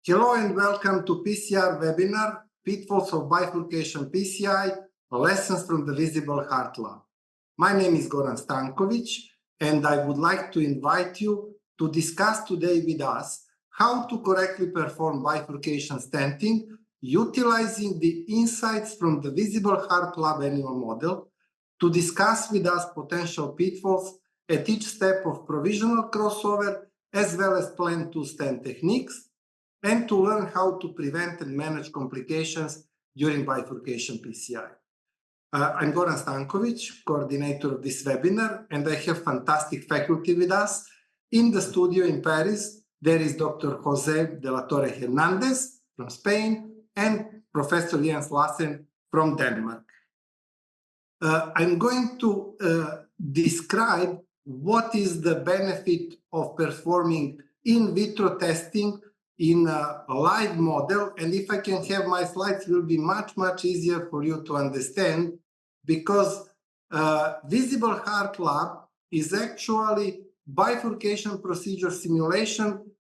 Hello and welcome to PCR webinar, Pitfalls of Bifurcation PCI, Lessons from the Visible Heart Lab. My name is Goran Stankovic, and I would like to invite you to discuss today with us how to correctly perform bifurcation stenting, utilizing the insights from the Visible Heart Lab animal model, to discuss with us potential pitfalls at each step of provisional crossover, as well as planned two-stent techniques, and to learn how to prevent and manage complications during bifurcation PCI. I'm Goran Stankovic, coordinator of this webinar, and I have fantastic faculty with us. In the studio in Paris, there is Dr. Jose de la Torre Hernandez from Spain and Professor Jens Lassen from Denmark. I'm going to describe what is the benefit of performing in vitro testing in a live model, and if I can have my slides, it will be much easier for you to understand, because Visible Heart Lab is actually bifurcation procedure simulation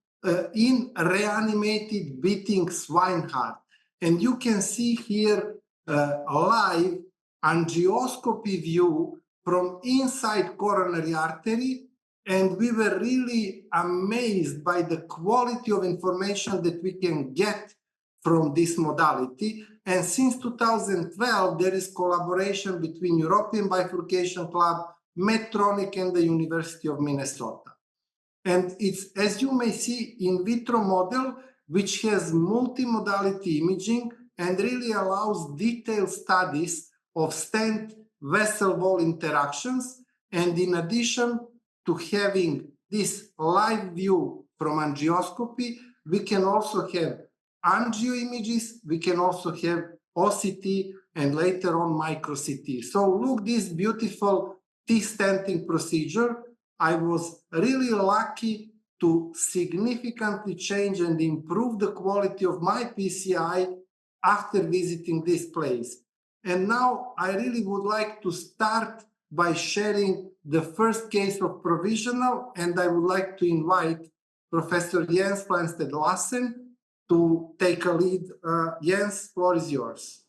in reanimated beating swine heart. And you can see here a live angioscopy view from inside coronary artery. And we were really amazed by the quality of information that we can get from this modality. And since 2012, there is collaboration between European Bifurcation Club, Medtronic, and the University of Minnesota. And it's, as you may see, in vitro model, which has multimodality imaging and really allows detailed studies of stent vessel wall interactions. And in addition to having this live view from angioscopy, we can also have angio images, we can also have OCT, and later on micro CT. So look, this beautiful T-stenting procedure. I was really lucky to significantly change and improve the quality of my PCI after visiting this place. And now I really would like to start by sharing the first case of provisional, and I would like to invite Professor Jens Lassen to take a lead. Jens, floor is yours.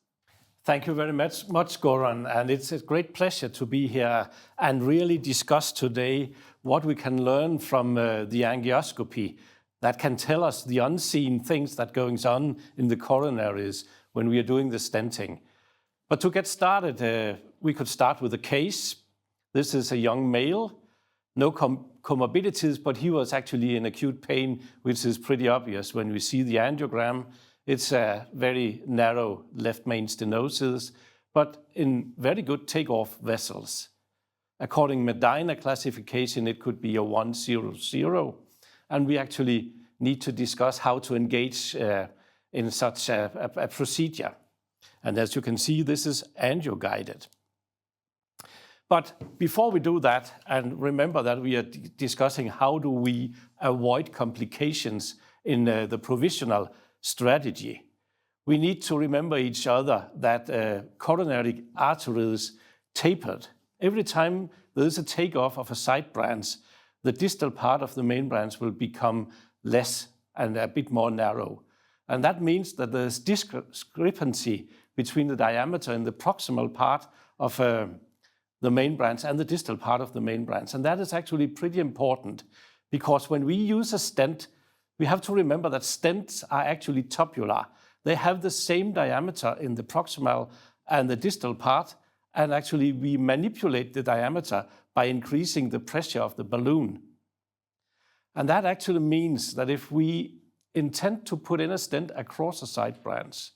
Thank you very much, Goran, and it's a great pleasure to be here and really discuss today what we can learn from the angioscopy that can tell us the unseen things that goes on in the coronaries when we are doing the stenting. But to get started, we could start with a case. This is a young male, no comorbidities, but he was actually in acute pain, which is pretty obvious when we see the angiogram. It's a very narrow left main stenosis, but in very good takeoff vessels. According Medina classification, it could be a 100, and we actually need to discuss how to engage in such a procedure. And as you can see, this is angio-guided. But before we do that, and remember that we are discussing how do we avoid complications in the provisional strategy, we need to remember each other that coronary arteries tapered. Every time there is a takeoff of a side branch, the distal part of the main branch will become less and a bit more narrow. And that means that there's discrepancy between the diameter in the proximal part of the main branch and the distal part of the main branch. And that is actually pretty important, because when we use a stent, we have to remember that stents are actually tubular. They have the same diameter in the proximal and the distal part, and actually we manipulate the diameter by increasing the pressure of the balloon. And that actually means that if we intend to put in a stent across a side branch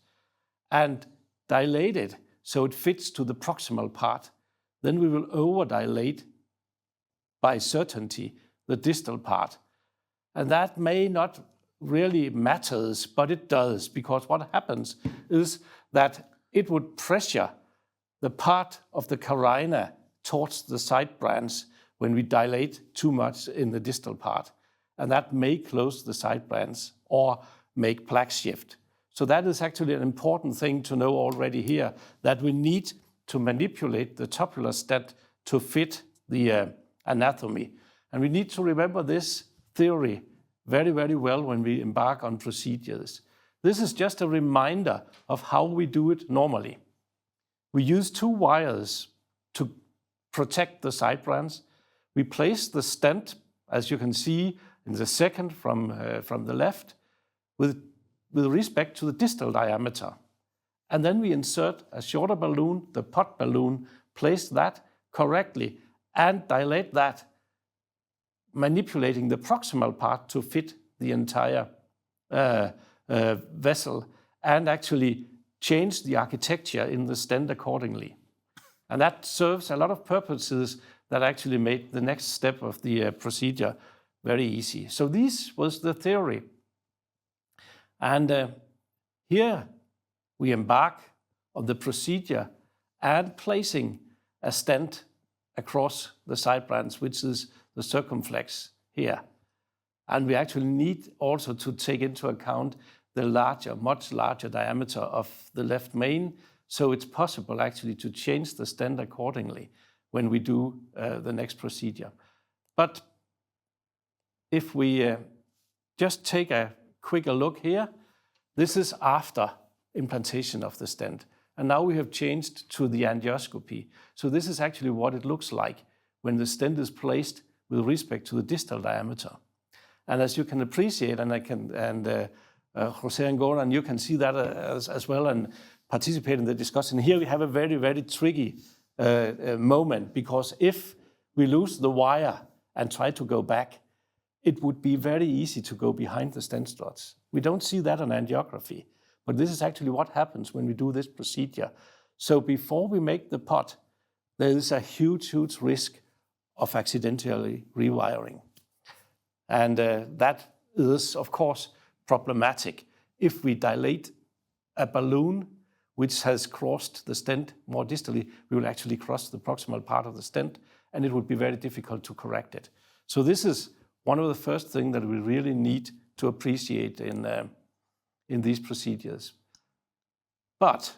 and dilate it so it fits to the proximal part, then we will overdilate by certainty the distal part. And that may not really matters, but it does, because what happens is that it would pressure the part of the carina towards the side branch when we dilate too much in the distal part. And that may close the side branch or make plaque shift. So that is actually an important thing to know already here, that we need to manipulate the tubular stent to fit the anatomy. And we need to remember this theory very, very well when we embark on procedures. This is just a reminder of how we do it normally. We use 2 wires to protect the side branch. We place the stent, as you can see in the second from the left, with respect to the distal diameter. And then we insert a shorter balloon, the pot balloon, place that correctly and dilate that, manipulating the proximal part to fit the entire vessel and actually change the architecture in the stent accordingly. And that serves a lot of purposes that actually made the next step of the procedure very easy. So this was the theory. And here we embark on the procedure and placing a stent across the side branch, which is the circumflex here. And we actually need also to take into account the larger, much larger diameter of the left main, so it's possible actually to change the stent accordingly when we do the next procedure. But if we just take a quicker look here, this is after implantation of the stent. And now we have changed to the angioscopy. So this is actually what it looks like when the stent is placed with respect to the distal diameter. And as you can appreciate, and Jose and Goran, you can see that as well and participate in the discussion. Here we have a very, very tricky moment, because if we lose the wire and try to go back, it would be very easy to go behind the stent struts. We don't see that on angiography, but this is actually what happens when we do this procedure. So before we make the pot, there is a huge, huge risk of accidentally rewiring. And that is, of course, problematic. If we dilate a balloon which has crossed the stent more distally, we will actually cross the proximal part of the stent, and it would be very difficult to correct it. So this is one of the first things that we really need to appreciate in these procedures. But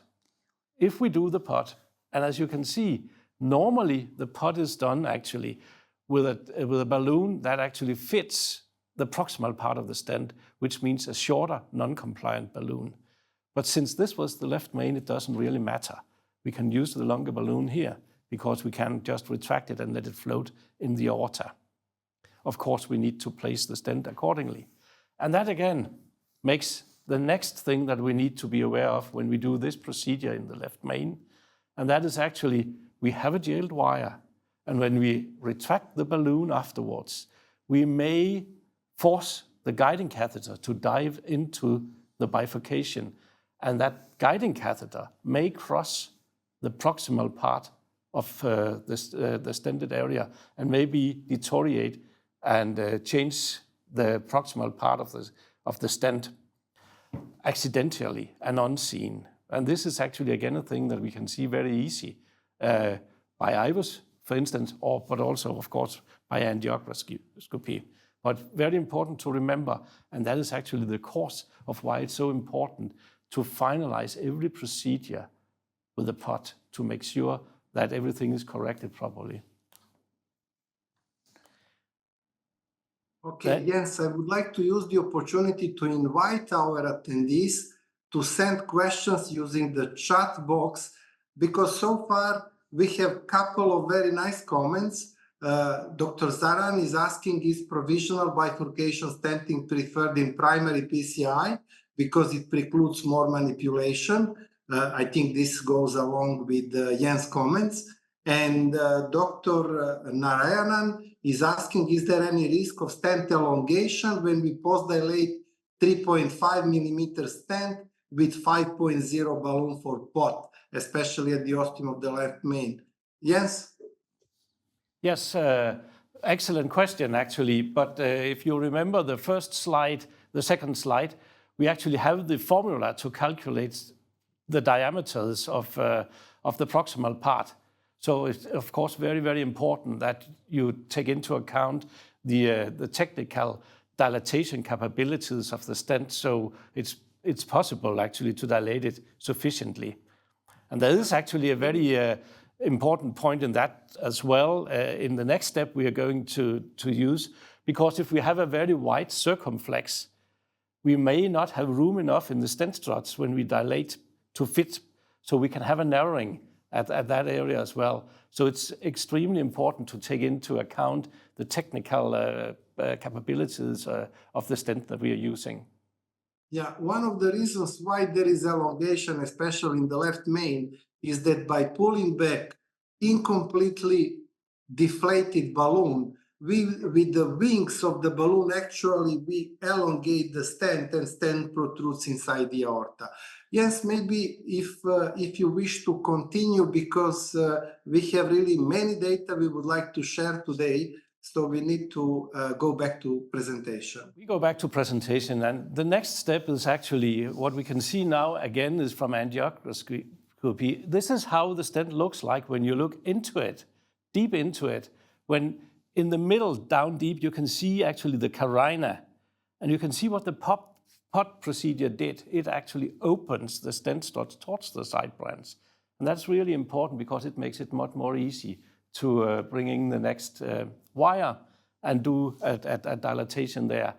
if we do the pot, and as you can see, normally the pot is done actually with a balloon that actually fits the proximal part of the stent, which means a shorter, non-compliant balloon. But since this was the left main, it doesn't really matter. We can use the longer balloon here because we can just retract it and let it float in the aorta. Of course, we need to place the stent accordingly. And that again makes the next thing that we need to be aware of when we do this procedure in the left main. And that is actually, we have a jailed wire. And when we retract the balloon afterwards, we may force the guiding catheter to dive into the bifurcation. And that guiding catheter may cross the proximal part of the stented area and maybe deteriorate and change the proximal part of the stent accidentally and unseen. And this is actually, again, a thing that we can see very easy by IVUS, for instance, but also, of course, by angiography. But very important to remember, and that is actually the cause of why it's so important to finalize every procedure with a pot to make sure that everything is corrected properly. Okay, Jens, I would like to use the opportunity to invite our attendees to send questions using the chat box, because so far we have a couple of very nice comments. Dr. Zaran is asking, is provisional bifurcation stenting preferred in primary PCI because it precludes more manipulation? I think this goes along with Jens' comments. And Dr. Narayanan is asking, is there any risk of stent elongation when we post-dilate 3.5 millimeter stent with 5.0 balloon for pot, especially at the ostium of the left main? Jens? Yes, excellent question, actually. But if you remember the first slide, the second slide, we actually have the formula to calculate the diameters of the proximal part. So it's, of course, very, very important that you take into account the technical dilatation capabilities of the stent, so it's possible actually to dilate it sufficiently. And there is actually a very important point in that as well in the next step we are going to use, Because if we have a very wide circumflex, we may not have room enough in the stent struts when we dilate to fit, so we can have a narrowing at that area as well. So it's extremely important to take into account the technical capabilities of the stent that we are using. Yeah, one of the reasons why there is elongation, especially in the left main, is that by pulling back incompletely deflated balloon, with the wings of the balloon, actually we elongate the stent and stent protrudes inside the aorta. Yes, maybe if you wish to continue, because we have really many data we would like to share today, so we need to go back to presentation. We go back to presentation, and the next step is actually what we can see now again is from angiography. This is how the stent looks like when you look into it, deep into it. When in the middle, down deep, you can see actually the carina, and you can see what the POT procedure did. It actually opens the stent struts towards the side branch. And that's really important because it makes it much more easy to bring in the next wire and do a dilatation there.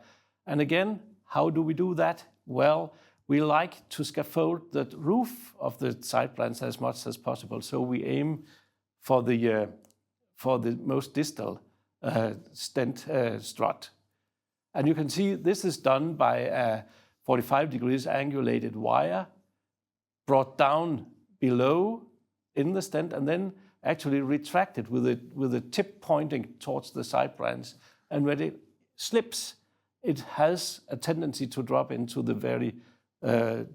And again, how do we do that? Well, we like to scaffold the roof of the side branch as much as possible. So we aim for the most distal stent strut. And you can see this is done by a 45 degrees angulated wire brought down below in the stent and then actually retracted with the tip pointing towards the side branch. And when it slips, it has a tendency to drop into the very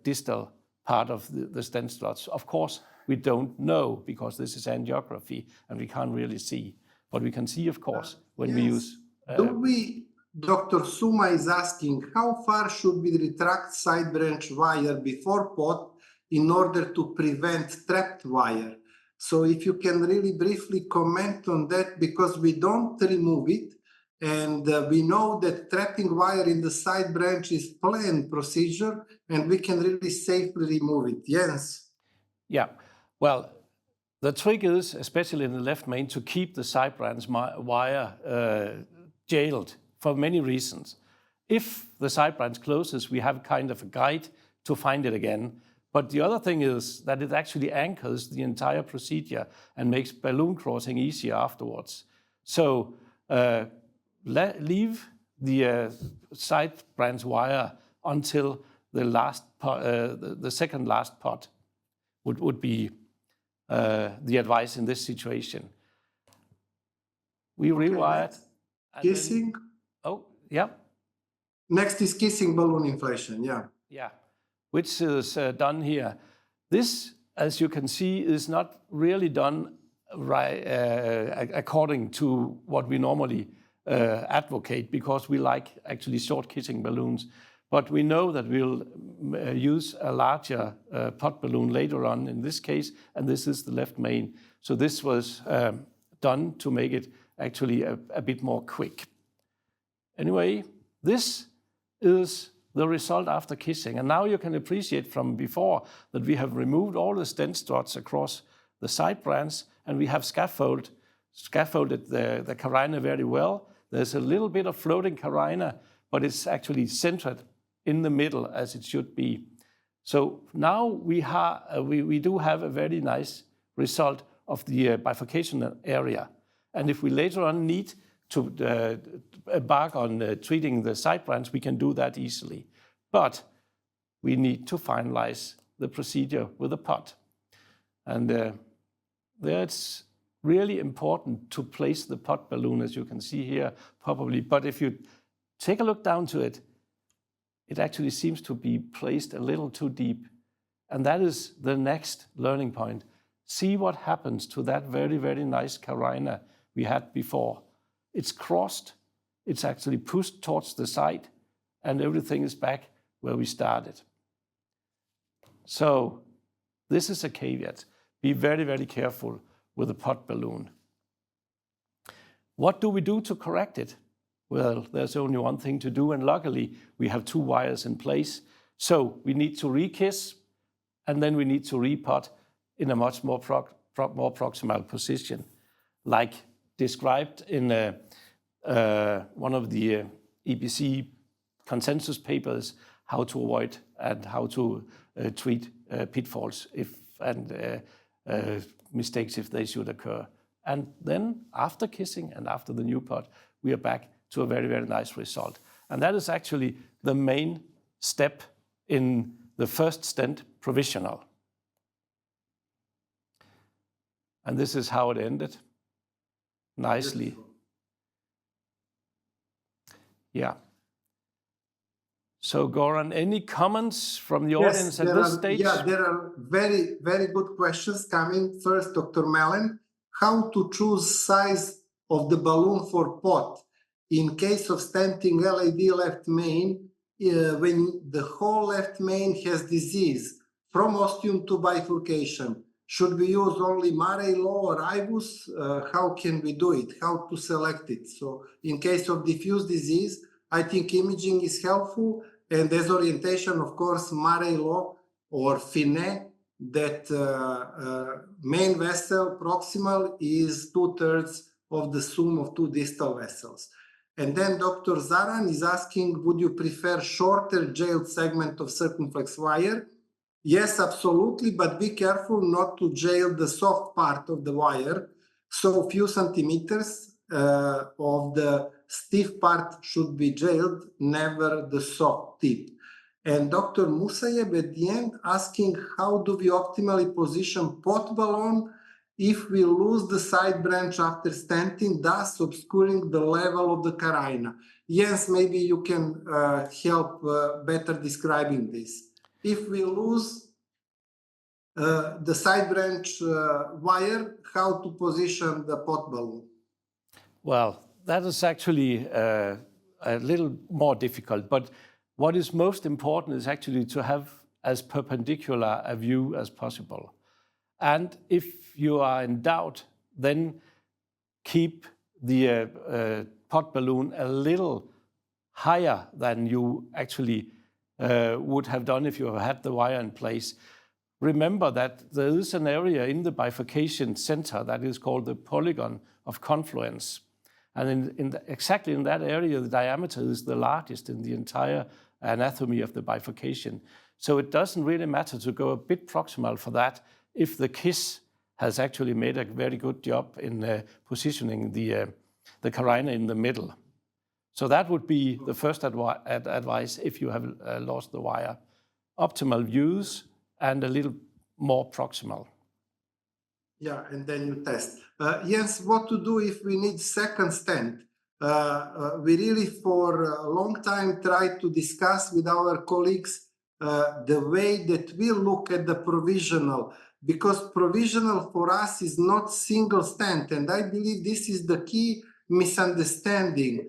distal part of the stent struts. Of course, we don't know because this is angiography and we can't really see. But we can see, of course, when we use... Dr. Suma is asking, how far should we retract side branch wire before POT in order to prevent trapped wire? So if you can really briefly comment on that, because we don't remove it, and we know that trapping wire in the side branch is planned procedure, and we can really safely remove it. Yes? Yeah, well, the trick is, especially in the left main, to keep the side branch wire jailed for many reasons. If the side branch closes, we have kind of a guide to find it again. But the other thing is that it actually anchors the entire procedure and makes balloon crossing easier afterwards. So leave the side branch wire until the last part, the second last part would be the advice in this situation. We rewired. Kissing? Oh, yeah. Next is kissing balloon inflation, yeah. Yeah, which is done here. This, as you can see, is not really done right according to what we normally advocate, because we like actually short kissing balloons. But we know that we'll use a larger POT balloon later on in this case, and this is the left main. So this was done to make it actually a bit more quick. Anyway, this is the result after kissing. And now you can appreciate from before that we have removed all the stent struts across the side branch, and we have scaffolded the carina very well. There's a little bit of floating carina, but it's actually centered in the middle as it should be. So now we do have a very nice result of the bifurcation area. And if we later on need to embark on treating the side branch, we can do that easily. But we need to finalize the procedure with a POT. And there it's really important to place the POT balloon, as you can see here, probably. But if you take a look down to it, it actually seems to be placed a little too deep. And that is the next learning point. See what happens to that very, very nice carina we had before. It's crossed, it's actually pushed towards the side, and everything is back where we started. So this is a caveat. Be very, very careful with a POT balloon. What do we do to correct it? Well, there's only one thing to do, and luckily we have two wires in place. So we need to re-kiss, and then we need to re-POT in a much more proximal position, like described in one of the EBC consensus papers, how to avoid and how to treat pitfalls and mistakes if they should occur. And then after kissing and after the new pod, we are back to a very, very nice result. And that is actually the main step in the first stent provisional. And this is how it ended. Nicely. Yeah. So Goran, any comments from the audience at this stage? Yeah, there are very, very good questions coming. First, Dr. Mellon, how to choose size of the balloon for pot in case of stenting LAD left main when the whole left main has disease from ostium to bifurcation? Should we use only Murray Law or IBUS? How can we do it? How to select it? So in case of diffuse disease, I think imaging is helpful, and as orientation, of course, Murray Law or Finet, that main vessel proximal is 2/3 of the sum of two distal vessels. And then Dr. Zaran is asking, would you prefer shorter jailed segment of circumflex wire? Yes, absolutely, but be careful not to jail the soft part of the wire. So a few centimeters of the stiff part should be jailed, never the soft tip. And Dr. Musayeb at the end asking, how do we optimally position pot balloon if we lose the side branch after stenting, thus obscuring the level of the carina? Jens, maybe you can help better describing this. If we lose the side branch wire, how to position the pot balloon? Well, that is actually a little more difficult, but what is most important is actually to have as perpendicular a view as possible. And if you are in doubt, then keep the pot balloon a little higher than you actually would have done if you had the wire in place. Remember that there is an area in the bifurcation center that is called the polygon of confluence. And exactly in that area, the diameter is the largest in the entire anatomy of the bifurcation. So it doesn't really matter to go a bit proximal for that if the KISS has actually made a very good job in positioning the carina in the middle. So that would be the first advice if you have lost the wire. Optimal views and a little more proximal. Yeah, and then you test. Jens, what to do if we need second stent? We really for a long time tried to discuss with our colleagues the way that we look at the provisional, because provisional for us is not single stent, and I believe this is the key misunderstanding.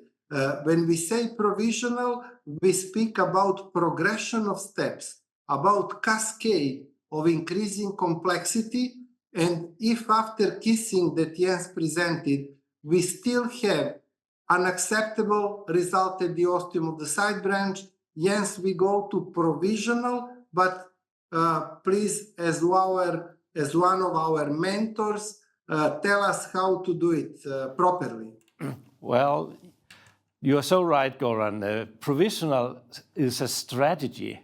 When we say provisional, we speak about progression of steps, about cascade of increasing complexity, and if after kissing that Jens presented, we still have unacceptable result at the ostium of the side branch, Jens, we go to provisional, but please, as one of our mentors, tell us how to do it properly. Well, you are so right, Goran. Provisional is a strategy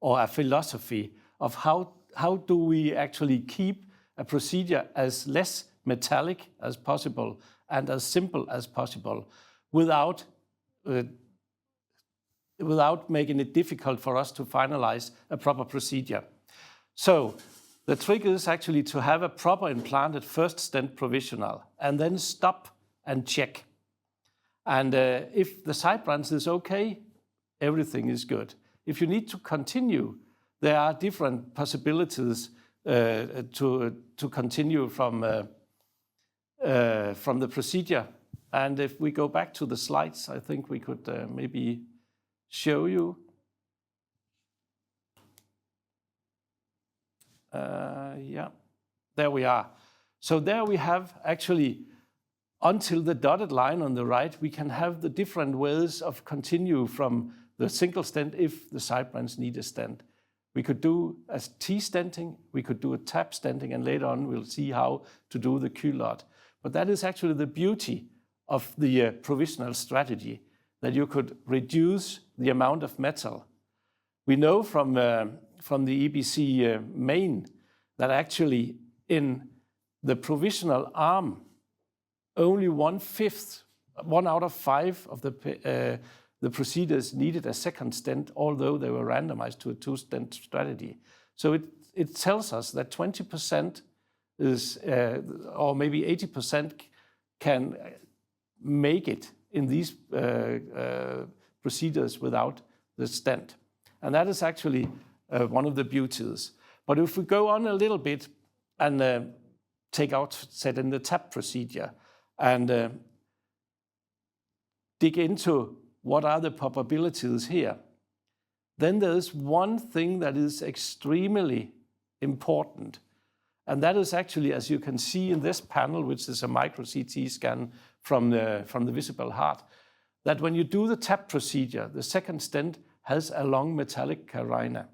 or a philosophy of how do we actually keep a procedure as less metallic as possible and as simple as possible without making it difficult for us to finalize a proper procedure. So the trick is actually to have a proper implanted first stent provisional and then stop and check. And if the side branch is okay, everything is good. If you need to continue, there are different possibilities to continue from the procedure. And if we go back to the slides, I think we could maybe show you. Yeah, there we are. So there we have actually, until the dotted line on the right, we can have the different ways of continue from the single stent if the side branch need a stent. We could do a T-stenting, we could do a tap stenting, and later on we'll see how to do the culotte. But that is actually the beauty of the provisional strategy, that you could reduce the amount of metal. We know from the EBC main that actually in the provisional arm, only 1/5, 1 out of 5 of the procedures needed a second stent, although they were randomized to a two-stent strategy. So it tells us that 20% is, or maybe 80% can make it in these procedures without the stent. And that is actually one of the beauties. But if we go on a little bit and take out, set in the TAP procedure and dig into what are the probabilities here, then there is one thing that is extremely important. And that is actually, as you can see in this panel, which is a micro CT scan from the visible heart, that when you do the TAP procedure, the second stent has a long metallic carina.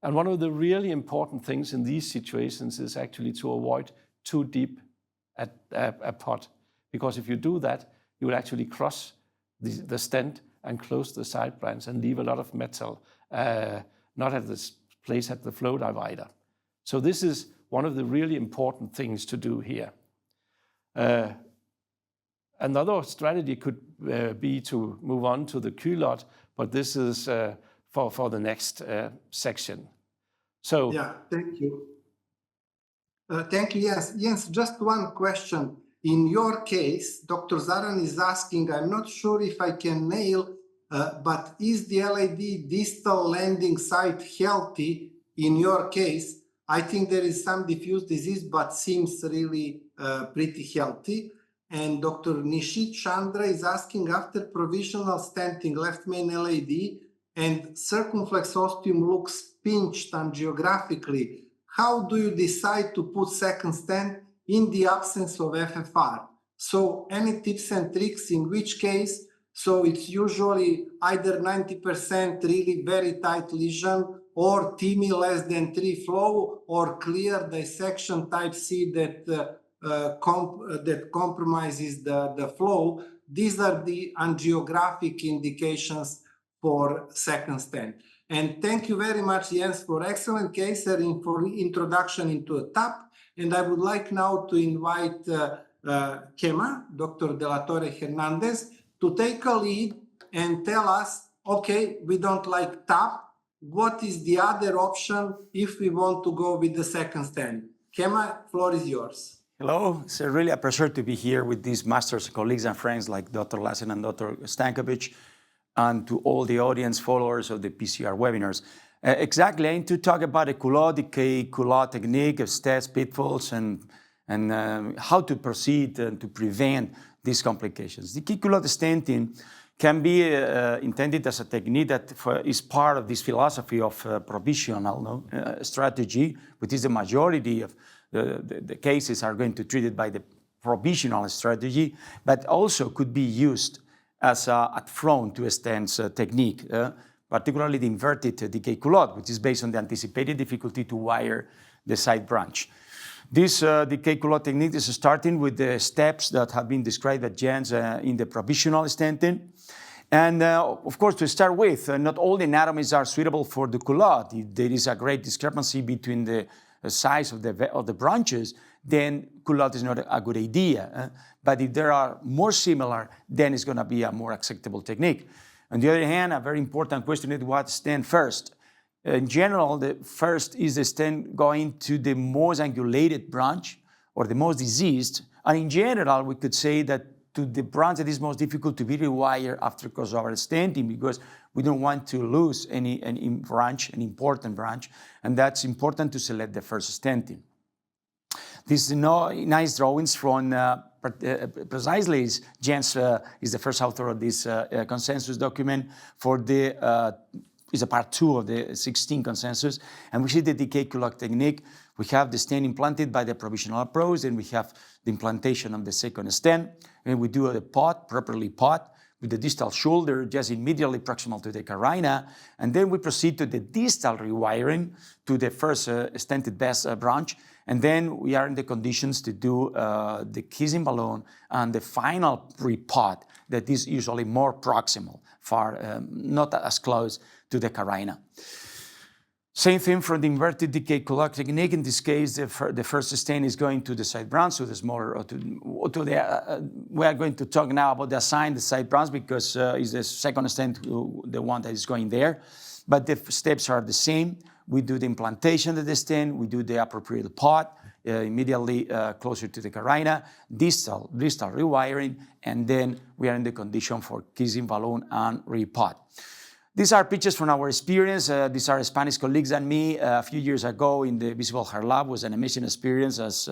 And one of the really important things in these situations is actually to avoid too deep a pot. Because if you do that, you will actually cross the stent and close the side branch and leave a lot of metal, not at this place at the flow divider. So this is one of the really important things to do here. Another strategy could be to move on to the culotte, but this is for the next section. So yeah, thank you. Thank you, Jens. Jens, just one question. In your case, Dr. Zaran is asking, I'm not sure if I can nail, but is the LAD distal landing site healthy in your case? I think there is some diffuse disease, but seems really pretty healthy. And Dr. Nishit Chandra is asking, after provisional stenting left main LAD and circumflex ostium looks pinched angiographically, how do you decide to put second stent in the absence of FFR? So any tips and tricks in which case? So it's usually either 90% really very tight lesion or TIMI less than 3 flow or clear dissection type C that compromises the flow. These are the angiographic indications for second stent. And thank you very much, Jens, for excellent case and for introduction into a TAP. And I would like now to invite Kema, Dr. De La Torre Hernandez, to take a lead and tell us, okay, we don't like TAP. What is the other option if we want to go with the second stent? Kema, floor is yours. Hello, it's really a pleasure to be here with these masters, colleagues and friends like Dr. Lassen and Dr. Stankovic, and to all the audience followers of the PCR webinars. Exactly, I need to talk about the culotte decay, culotte technique, steps, pitfalls, and how to proceed and to prevent these complications. The key culotte stenting can be intended as a technique that is part of this philosophy of provisional strategy, which is the majority of the cases are going to treat it by the provisional strategy, but also could be used as at front to a stents technique, particularly the inverted decay culotte, which is based on the anticipated difficulty to wire the side branch. This decay culotte technique is starting with the steps that have been described by Jens in the provisional stenting. And of course, to start with, not all the anatomies are suitable for the culotte. If there is a great discrepancy between the size of the branches, then culotte is not a good idea. But if there are more similar, then it's going to be a more acceptable technique. On the other hand, a very important question is what stent first. In general, the first is the stent going to the most angulated branch or the most diseased. And in general, we could say that to the branch that is most difficult to be rewired after crossover stenting, because we don't want to lose any branch, an important branch, and that's important to select the first stenting. These nice drawings from precisely Jens is the first author of this consensus document for the is a part 2 of the 16 consensus, and we see the decay culotte technique. We have the stent implanted by the provisional approach, and we have the implantation of the second stent, and we do a pot, properly pot, with the distal shoulder just immediately proximal to the carina. And then we proceed to the distal rewiring to the first stented branch. And then we are in the conditions to do the kissing balloon and the final repot that is usually more proximal, far not as close to the carina. Same thing for the inverted decay colloc technique. In this case, the first stent is going to the side branch, so the smaller, we are going to talk now about the assigned side branch because it's the second stent, the one that is going there. But the steps are the same. We do the implantation of the stent, we do the appropriate pot, immediately closer to the carina, distal rewiring, and then we are in the condition for kissing balloon and repot. These are pictures from our experience. These are Spanish colleagues and me a few years ago in the Visible Heart Lab. It was an amazing experience, as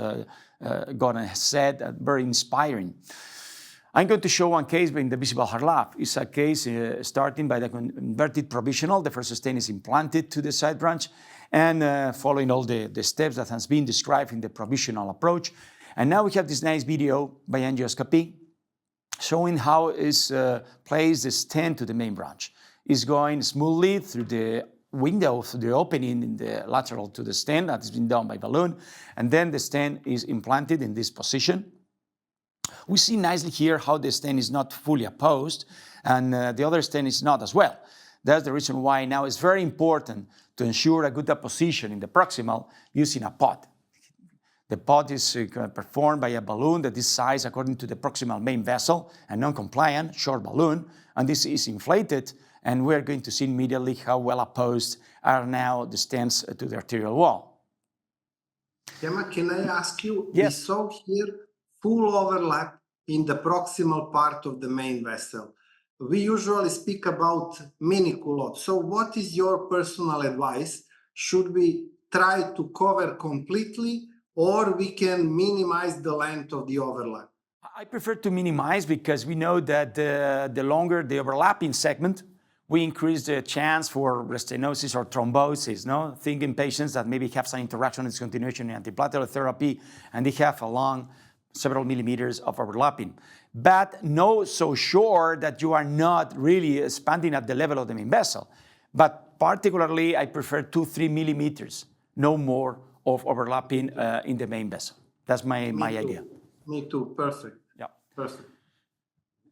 Gordon has said, very inspiring. I'm going to show one case in the Visible Heart Lab. It's a case starting by the inverted provisional. The first stent is implanted to the side branch and following all the steps that has been described in the provisional approach. And now we have this nice video by angioscopy showing how is placed the stent to the main branch. Is going smoothly through the window, through the opening in the lateral to the stent that has been done by balloon, and then the stent is implanted in this position. We see nicely here how the stent is not fully opposed, and the other stent is not as well. That's the reason why now it's very important to ensure a good apposition in the proximal using a pot. The pot is performed by a balloon that is sized according to the proximal main vessel, a non-compliant short balloon, and this is inflated. And we're going to see immediately how well opposed are now the stents to the arterial wall. Gemma, can I ask you? Yes. We saw here full overlap in the proximal part of the main vessel. We usually speak about mini culotte. So what is your personal advice? Should we try to cover completely, or we can minimize the length of the overlap? I prefer to minimize because we know that the longer the overlapping segment, we increase the chance for stenosis or thrombosis, no? Think in patients that maybe have some interaction discontinuation in antiplatelet therapy, and they have a long several millimeters of overlapping. But not so sure that you are not really expanding at the level of the main vessel. But particularly, I prefer 2-3 millimeters, no more of overlapping in the main vessel. That's my idea. Me too, perfect. Yeah. Perfect.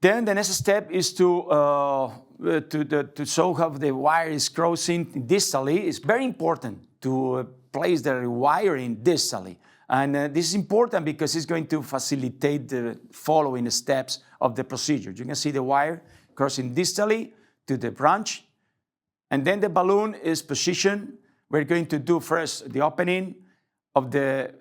Then the next step is to show how the wire is crossing distally. It's very important to place the rewiring distally. And this is important because it's going to facilitate the following steps of the procedure. You can see the wire crossing distally to the branch. And then the balloon is positioned. We're going to do first the opening of the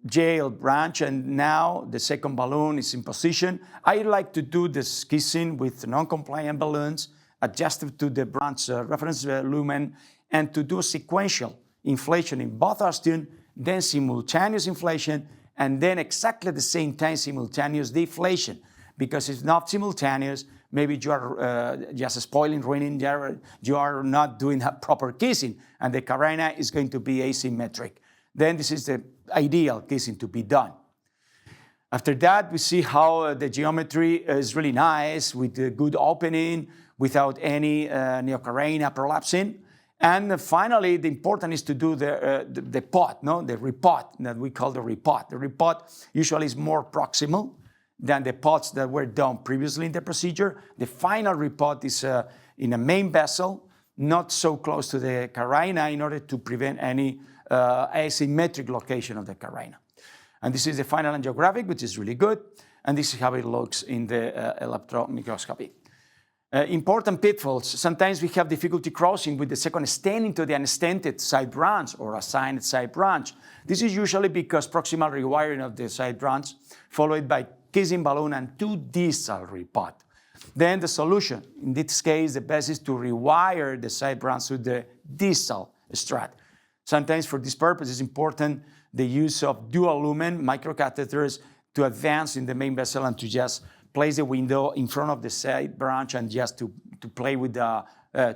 jail branch, and now the second balloon is in position. I like to do this kissing with non-compliant balloons adjusted to the branch reference lumen, and to do sequential inflation in both osteum, then simultaneous inflation, and then exactly at the same time simultaneous deflation. Because if not simultaneous, maybe you are just spoiling, ruining, you are not doing proper kissing, and the carina is going to be asymmetric. Then this is the ideal kissing to be done. After that, we see how the geometry is really nice with a good opening without any neocarina prolapsing. And finally, the important is to do the pot, no? The repot that we call the repot. The repot usually is more proximal than the pots that were done previously in the procedure. The final repot is in a main vessel, not so close to the carina in order to prevent any asymmetric location of the carina. And this is the final angiographic, which is really good. And this is how it looks in the electron microscopy. Important pitfalls. Sometimes we have difficulty crossing with the second stent into the unstented side branch or assigned side branch. This is usually because proximal rewiring of the side branch, followed by kissing balloon and two distal repot. Then the solution, in this case, the best is to rewire the side branch with the distal strut. Sometimes for this purpose, it's important the use of dual lumen microcatheters to advance in the main vessel and to just place the window in front of the side branch and just to play with the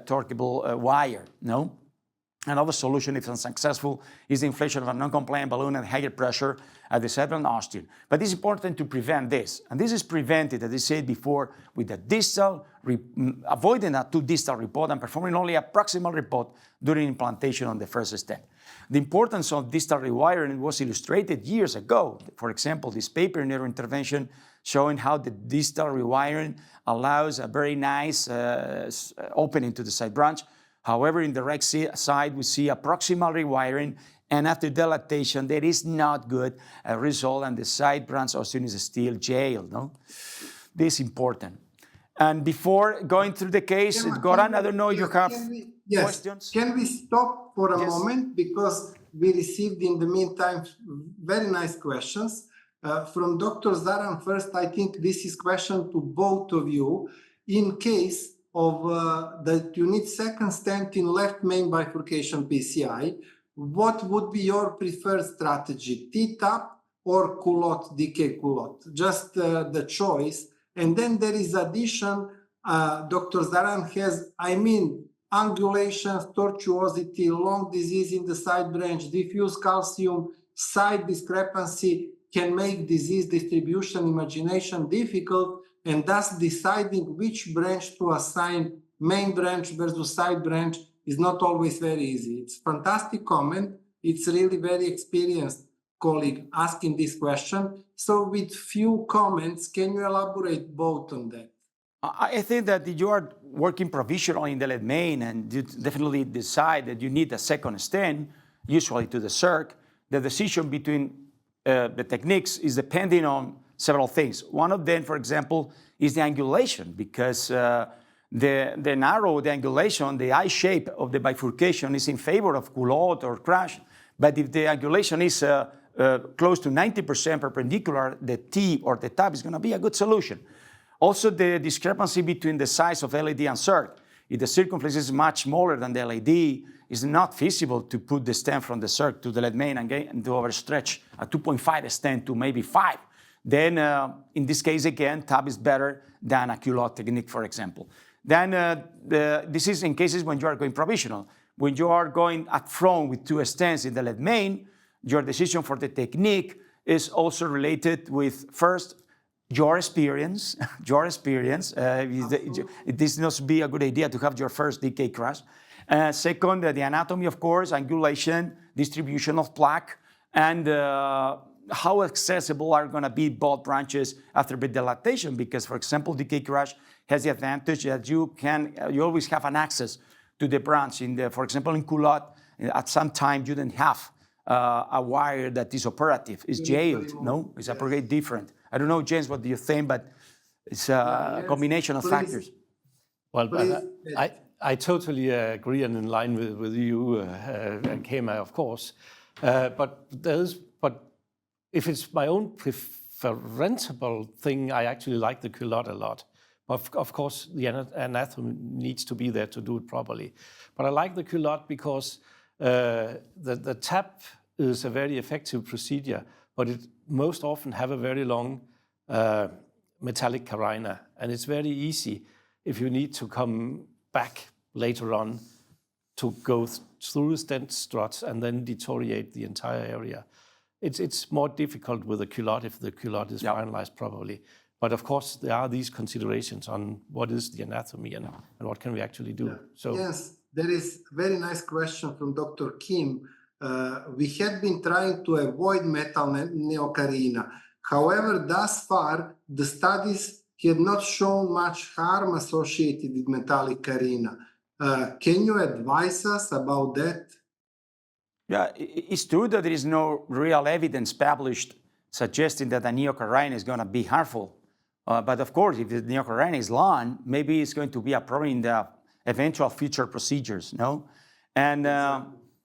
torqueable wire, no? Another solution, if unsuccessful, is the inflation of a non-compliant balloon at higher pressure at the cerebral ostium. But it's important to prevent this. And this is prevented, as I said before, with the distal, avoiding a two distal report and performing only a proximal report during implantation on the first stent. The importance of distal rewiring was illustrated years ago. For example, this paper, neurointervention, showing how the distal rewiring allows a very nice opening to the side branch. However, in the right side, we see a proximal rewiring, and after dilatation, there is not good result, and the side branch ostium is still jailed. No? This is important. And before going through the case, Goran, I don't know, you have questions? Can we stop for a moment? Because we received in the meantime very nice questions. From Dr. Zaran first, I think this is question to both of you. In case of that you need second stent in left main bifurcation PCI, what would be your preferred strategy, T-tap or culotte, DK culotte? Just the choice. And then there is addition, Dr. Zaran has, angulations, tortuosity, long disease in the side branch, diffuse calcium, side discrepancy can make disease distribution imagination difficult, and thus deciding which branch to assign, main branch versus side branch, is not always very easy. It's fantastic comment. It's really very experienced colleague asking this question. So with few comments, can you elaborate both on that? I think that you are working provisional in the lead main, and you definitely decide that you need a second stent, usually to the circ. The decision between the techniques is depending on several things. One of them, for example, is the angulation, because the narrow, the angulation, the I shape of the bifurcation is in favor of culotte or crash. But if the angulation is close to 90% perpendicular, the T or the tap is going to be a good solution. Also, the discrepancy between the size of LAD and circ. If the circumflex is much smaller than the LAD, it's not feasible to put the stent from the circ to the lead main and to overstretch a 2.5 stent to maybe 5. Then, in this case, again, tap is better than a culotte technique, for example. Then, this is in cases when you are going provisional. When you are going up front with two stents in the lead main, your decision for the technique is also related with, first, your experience. This must be a good idea to have your first DK crash. Second, the anatomy, of course, angulation, distribution of plaque, and how accessible are going to be both branches after bed dilatation. Because, for example, DK crash has the advantage that you always have an access to the branch. For example, in culotte, at some time you didn't have a wire that is operative. It's jailed. No, it's a different. I don't know, James, what do you think? But it's a combination of factors. Well, I totally agree and in line with you, Kema, of course. But if it's my own preferable thing, I actually like the culotte a lot. Of course, the anatomy needs to be there to do it properly. But I like the culotte because the tap is a very effective procedure, but it most often have a very long metallic carina. And it's very easy if you need to come back later on to go through stent struts and then deteriorate the entire area. It's more difficult with a culotte if the culotte is finalized properly. But of course, there are these considerations on what is the anatomy and what can we actually do. So yes, there is a very nice question from Dr. Kim. We had been trying to avoid metal neocarina. However, thus far, the studies had not shown much harm associated with metallic carina. Can you advise us about that? Yeah, it's true that there is no real evidence published suggesting that a neocarina is going to be harmful. But of course, if the neocarina is long, maybe it's going to be a problem in the eventual future procedures, no? And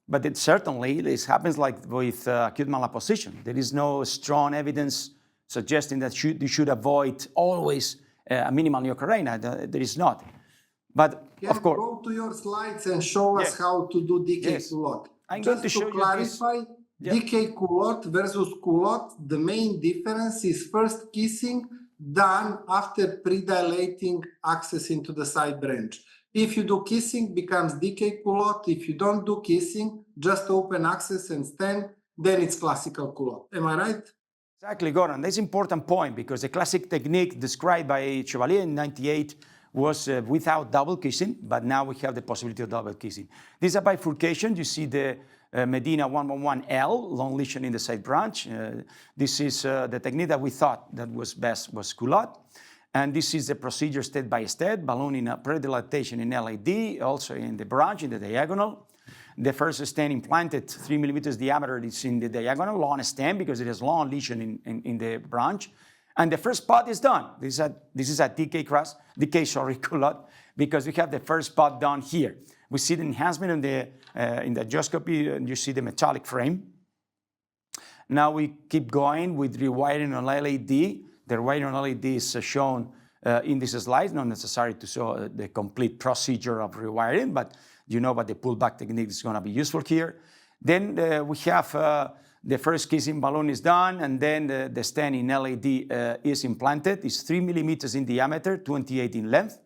but it certainly, this happens like with acute malapposition. There is no strong evidence suggesting that you should avoid always a minimal neocarina. There is not. But of course, go to your slides and show us how to do DK culotte. I'm going to show clarify, DK culotte versus culotte, the main difference is first kissing done after pre-dilating access into the side branch. If you do kissing, becomes DK culotte. If you don't do kissing, just open access and stent, then it's classical culotte. Am I right? Exactly, Goran. That's an important point because the classic technique described by Chevalier in 98 was without double kissing, but now we have the possibility of double kissing. This is a bifurcation. You see the Medina 111L, long lesion in the side branch. This is the technique that we thought that was best was culotte. And this is the procedure step by step, balloon in a pre-dilatation in LAD, also in the branch, in the diagonal. The first stent implanted 3 millimeters diameter is in the diagonal, long stent because it has long lesion in the branch. And the first spot is done. This is a DK culotte, because we have the first spot done here. We see the enhancement in the angioscopy, and you see the metallic frame. Now we keep going with rewiring on LAD. The rewiring on LAD is shown in this slide, not necessary to show the complete procedure of rewiring, but you know what the pullback technique is going to be useful here. Then we have the first kissing balloon is done, and then the stent in LAD is implanted. It's 3 millimeters in diameter, 28 in length.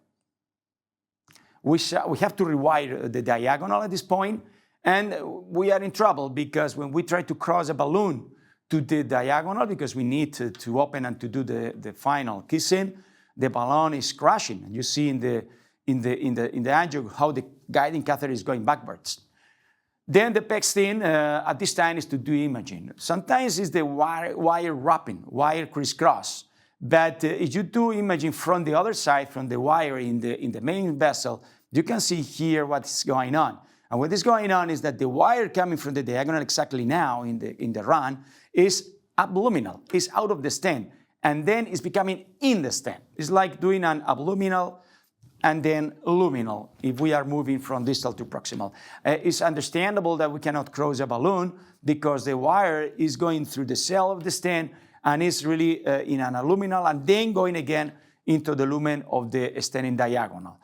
We have to rewire the diagonal at this point, and we are in trouble because when we try to cross a balloon to the diagonal, because we need to open and to do the final kissing, the balloon is crashing. And you see in the angio how the guiding catheter is going backwards. Then the next thing at this time is to do imaging. Sometimes it's the wire wrapping, wire crisscross. But if you do imaging from the other side, from the wire in the main vessel, you can see here what's going on. And what is going on is that the wire coming from the diagonal exactly now in the run is abluminal, is out of the stent, and then it's becoming in the stent. It's like doing an abluminal and then luminal if we are moving from distal to proximal. It's understandable that we cannot cross a balloon because the wire is going through the cell of the stent and is really in an luminal and then going again into the lumen of the stent in diagonal.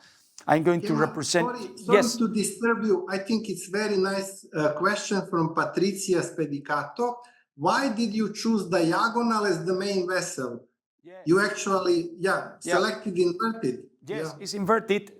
I'm going to represent... Sorry to disturb you. I think it's very nice question from Patrizia Spedicato. Why did you choose diagonal as the main vessel? Yeah. You actually, selected inverted. Yes, it's inverted.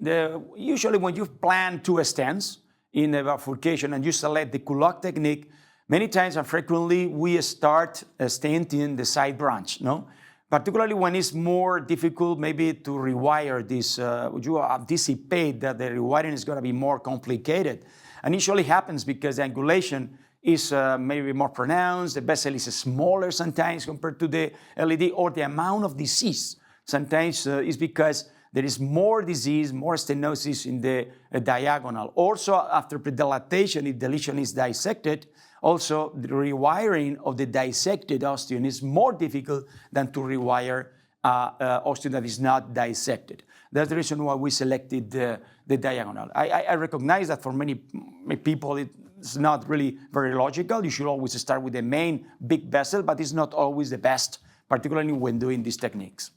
Usually when you plan two stents in a bifurcation and you select the culotte technique, many times and frequently we start stenting the side branch, no? Particularly when it's more difficult maybe to rewire this, you anticipate that the rewiring is going to be more complicated. And usually happens because the angulation is maybe more pronounced, the vessel is smaller sometimes compared to the LED, or the amount of disease sometimes is because there is more disease, more stenosis in the diagonal. Also, after predilatation, if the lesion is dissected, also the rewiring of the dissected osteum is more difficult than to rewire osteum that is not dissected. That's the reason why we selected the diagonal. I recognize that for many people it's not really very logical. You should always start with the main big vessel, but it's not always the best, particularly when doing these techniques.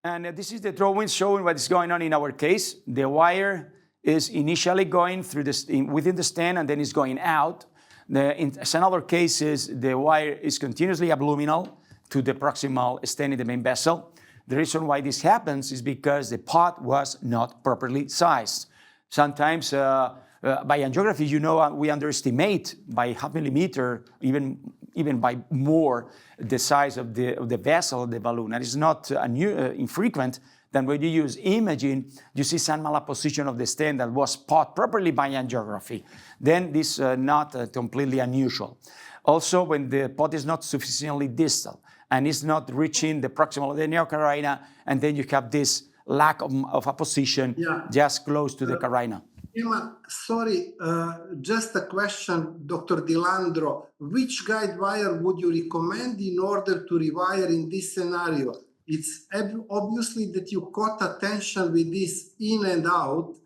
And this is the drawing showing what is going on in our case. The wire is initially going through within the stent and then it's going out. In some other cases, the wire is continuously abluminal to the proximal stent in the main vessel. The reason why this happens is because the pot was not properly sized. Sometimes by angiography, you know, we underestimate by half millimeter, even by more, the size of the vessel of the balloon. And it's not infrequent that when you use imaging, you see some malposition of the stent that was pot properly by angiography. Then this is not completely unusual. Also, when the pot is not sufficiently distal and is not reaching the proximal of the neocarina, and then you have this lack of a position just close to the carina. Emma, sorry, just a question, Dr. Di Landro. Which guide wire would you recommend in order to rewire in this scenario? It's obviously that you caught attention with this in and out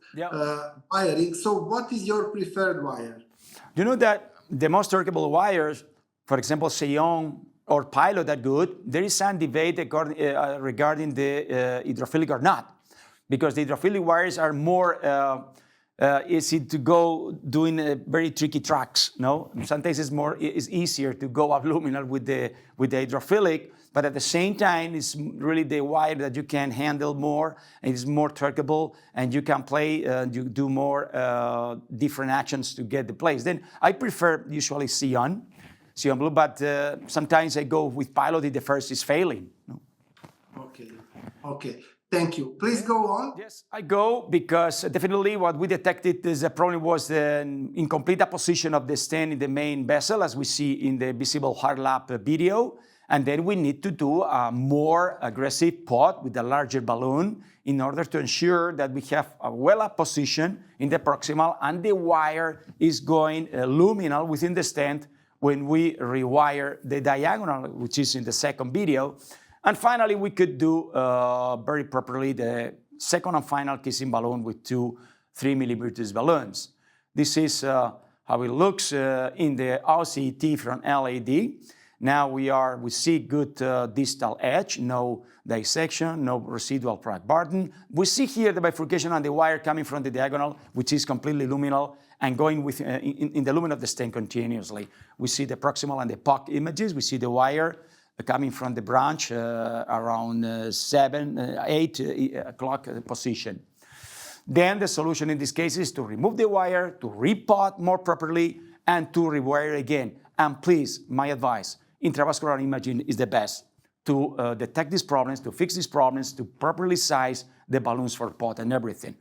wiring. So what is your preferred wire? You know that the most workable wires, for example, Seon or Pilot are good. There is some debate regarding the hydrophilic or not, because the hydrophilic wires are more easy to go doing very tricky tracks. No, sometimes it's easier to go abluminal with the hydrophilic but at the same time, it's really the wire that you can handle more, and it's more trackable, and you can play, you do more different actions to get the plays. Then I prefer usually Xeon Blue, but sometimes I go with Pilot if the first is failing. No? Okay. Thank you. Please go on. Yes, I go because definitely what we detected is the problem was the incomplete apposition of the stent in the main vessel, as we see in the visible heart lap video. And then we need to do a more aggressive pot with a larger balloon in order to ensure that we have a well-up position in the proximal and the wire is going luminal within the stent when we rewire the diagonal, which is in the second video. And finally, we could do very properly the second and final kissing balloon with two 3 millimeters balloons. This is how it looks in the OCT from LAD. Now we see good distal edge, no dissection, no residual product burden. We see here the bifurcation and the wire coming from the diagonal, which is completely luminal and going with, in the lumen of the stent continuously. We see the proximal and the POC images. We see the wire coming from the branch around 8 o'clock position. Then the solution in this case is to remove the wire, to repot more properly, and to rewire again. And please, my advice, intravascular imaging is the best to detect these problems, to fix these problems, to properly size the balloons for pot and everything.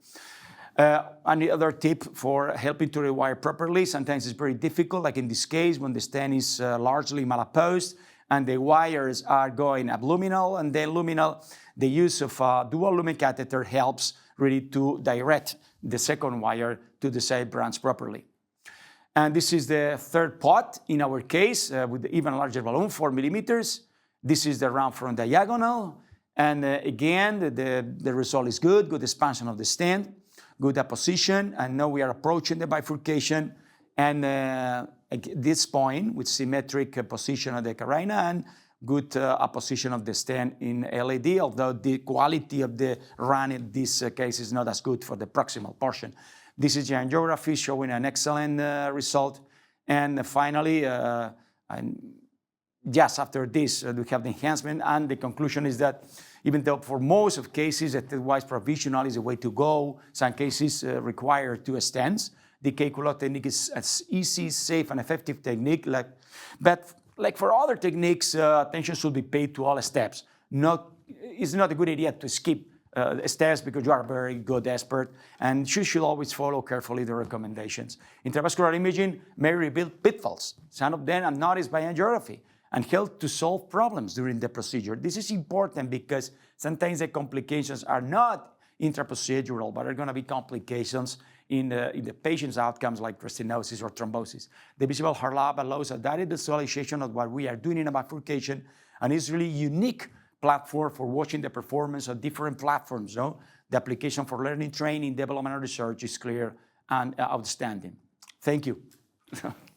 And the other tip for helping to rewire properly, sometimes it's very difficult, like in this case when the stent is largely malapposed and the wires are going abluminal and then luminal, the use of a dual lumen catheter helps really to direct the second wire to the side branch properly. And this is the third pot in our case with the even larger balloon, 4 millimeters. This is the round front diagonal. And again, the result is good expansion of the stent, good apposition. And now we are approaching the bifurcation. And at this point, with symmetric position of the carina and good apposition of the stent in LAD, although the quality of the run in this case is not as good for the proximal portion. This is the angiography showing an excellent result. And finally, just after this, we have the enhancement, and the conclusion is that even though for most of cases, stepwise provisional is the way to go, some cases require 2 stents. The K-Culotte technique is an easy, safe, and effective technique. But like for other techniques, attention should be paid to all steps. It's not a good idea to skip steps because you are a very good expert, and you should always follow carefully the recommendations. Intravascular imaging may reveal pitfalls. Some of them are noticed by angiography and help to solve problems during the procedure. This is important because sometimes the complications are not intraprocedural, but are going to be complications in the patient's outcomes like restenosis or thrombosis. The visible heart lab allows a direct visualization of what we are doing in a bifurcation, and is really unique platform for watching the performance of different platforms. No? The application for learning, training, development, and research is clear and outstanding. Thank you.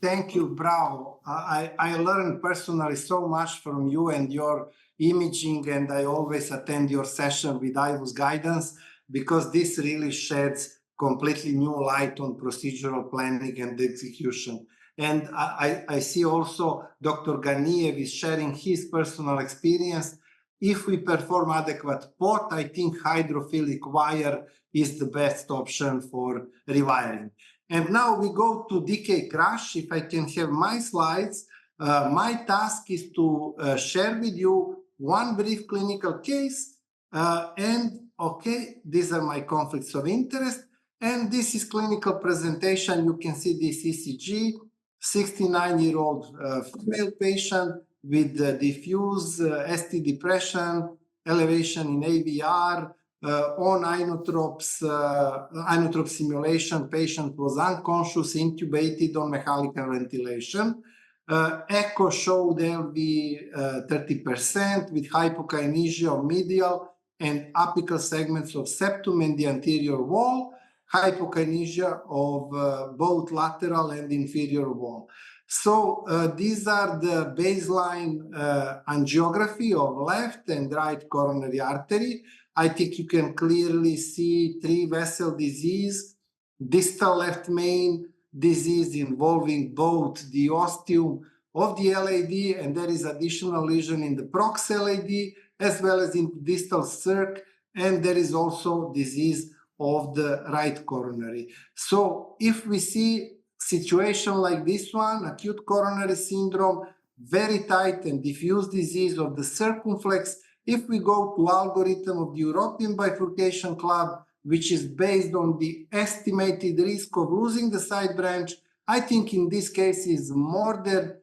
Thank you, bravo. I learned personally so much from you and your imaging, and I always attend your session with Ivo's guidance because this really sheds completely new light on procedural planning and execution. And I see also Dr. Ganiev is sharing his personal experience. If we perform adequate pot, I think hydrophilic wire is the best option for rewiring. And now we go to DK crash. If I can have my slides, my task is to share with you one brief clinical case. These are my conflicts of interest. And this is clinical presentation. You can see this ECG, 69-year-old female patient with diffuse ST depression, elevation in AVR, on inotrope simulation. Patient was unconscious, intubated on mechanical ventilation. Echo showed LV 30% with hypokinesia of medial and apical segments of septum and the anterior wall, hypokinesia of both lateral and inferior wall. So these are the baseline angiography of left and right coronary artery. I think you can clearly see 3-vessel disease, distal left main disease involving both the ostium of the LAD, and there is additional lesion in the prox LAD as well as in distal circ, and there is also disease of the right coronary. So if we see situation like this one, acute coronary syndrome, very tight and diffuse disease of the circumflex, if we go to algorithm of the European Bifurcation Club, which is based on the estimated risk of losing the side branch, I think in this case is more than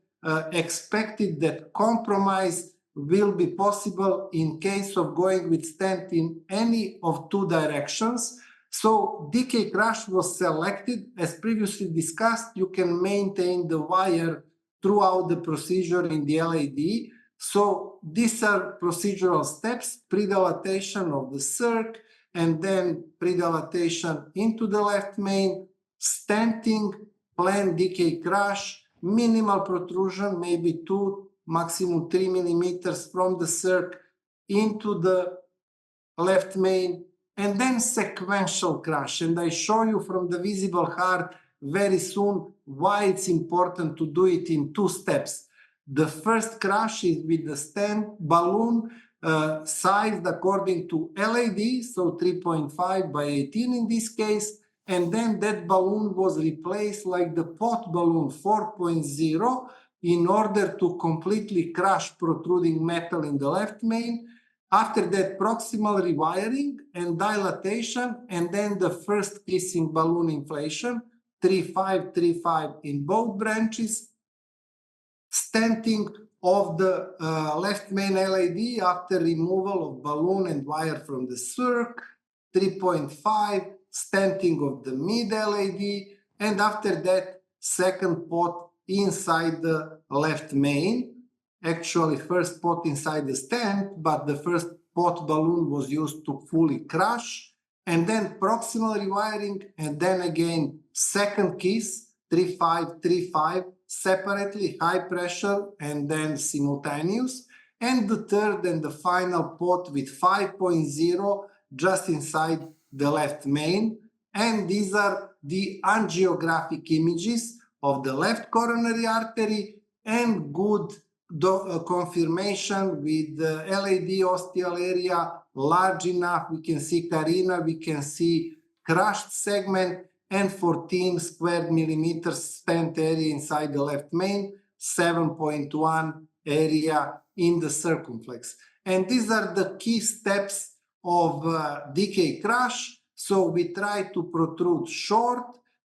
expected that compromise will be possible in case of going with stent in any of two directions. So DK crush was selected. As previously discussed, you can maintain the wire throughout the procedure in the LAD. So these are procedural steps: predilatation of the circ, and then predilatation into the left main, stenting, planned DK crush, minimal protrusion, maybe 2, maximum 3 millimeters from the circ into the left main, and then sequential crush. And I show you from the visible heart very soon why it's important to do it in 2 steps. The first crush is with the stent balloon sized according to LAD, so 3.5 by 18 in this case, and then that balloon was replaced like the pot balloon 4.0 in order to completely crush protruding metal in the left main. After that, proximal rewiring and dilatation, and then the first kissing balloon inflation, 3.5, 3.5 in both branches. Stenting of the left main LAD after removal of balloon and wire from the circ, 3.5, stenting of the mid LAD, and after that, second pot inside the left main. Actually, first pot inside the stent, but the first pot balloon was used to fully crush, and then proximal rewiring, and then again, second kiss, 3.5, 3.5, separately, high pressure, and then simultaneous, and the third and the final pot with 5.0 just inside the left main. And these are the angiographic images of the left coronary artery, and good confirmation with the LAD ostial area large enough. We can see carina, we can see crushed segment, and 14 square millimeters stent area inside the left main, 7.1 area in the circumflex. And these are the key steps of DK crush. So we try to protrude short,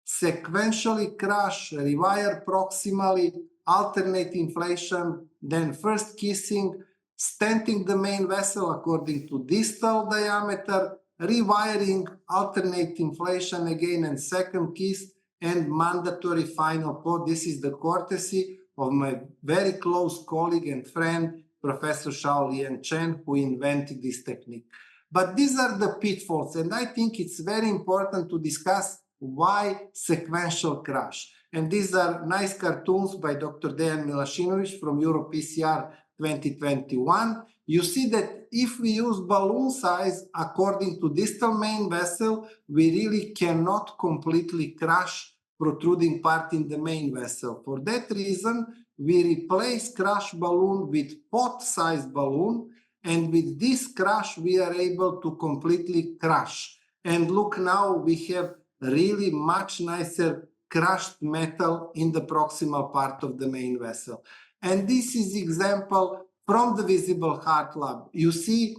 sequentially crush, rewire proximally, alternate inflation, then first kissing, stenting the main vessel according to distal diameter, rewiring, alternate inflation again, and second kiss, and mandatory final pot. This is the courtesy of my very close colleague and friend, Professor Shaolian Chen, who invented this technique. But these are the pitfalls, and I think it's very important to discuss why sequential crush. And these are nice cartoons by Dr. Dejan Milashinovic from EuroPCR 2021. You see that if we use balloon size according to distal main vessel, we really cannot completely crush protruding part in the main vessel. For that reason, we replace crush balloon with pot-sized balloon, and with this crush, we are able to completely crush. And look, now we have really much nicer crushed metal in the proximal part of the main vessel. And this is example from the visible heart lab. You see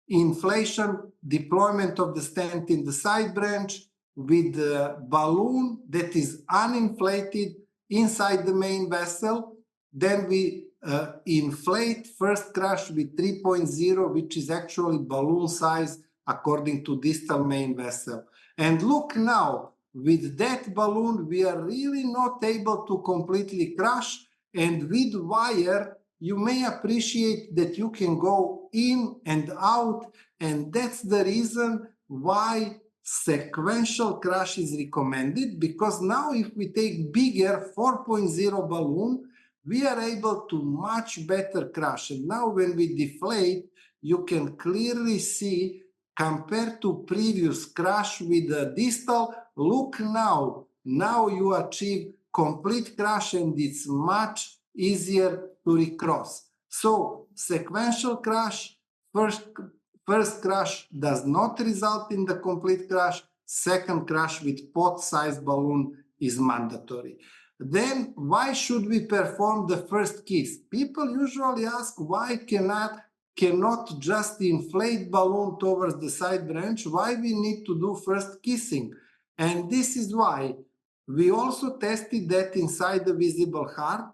inflation, deployment of the stent in the side branch with the balloon that is uninflated inside the main vessel. Then we inflate first crush with 3.0, which is actually balloon size according to distal main vessel. And look now, with that balloon, we are really not able to completely crush. And with wire, you may appreciate that you can go in and out. And that's the reason why sequential crush is recommended, because now if we take bigger 4.0 balloon, we are able to much better crush. And now when we deflate, you can clearly see, compared to previous crush with the distal, look now you achieve complete crush, and it's much easier to recross. So sequential crash, first crash does not result in the complete crash. Second crash with pot-sized balloon is mandatory. Then why should we perform the first kiss? People usually ask why cannot just inflate balloon towards the side branch, why we need to do first kissing. And this is why we also tested that inside the visible heart,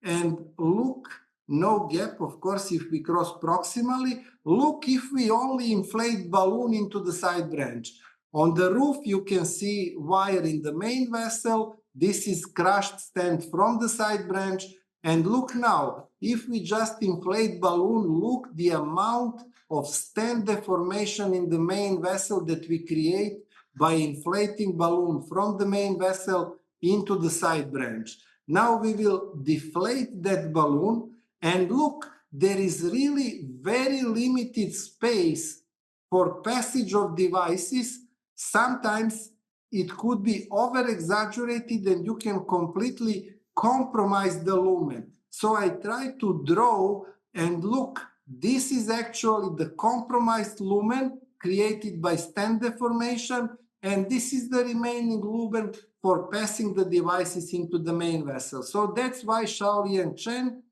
and look, no gap, of course, if we cross proximally. Look if we only inflate balloon into the side branch. On the roof, you can see wire in the main vessel. This is crushed stent from the side branch. And look now, if we just inflate balloon, look the amount of stent deformation in the main vessel that we create by inflating balloon from the main vessel into the side branch. Now we will deflate that balloon, and look, there is really very limited space for passage of devices. Sometimes it could be over-exaggerated and you can completely compromise the lumen. So I try to draw, and look, this is actually the compromised lumen created by stent deformation, and this is the remaining lumen for passing the devices into the main vessel. So that's why Shaoli and Chen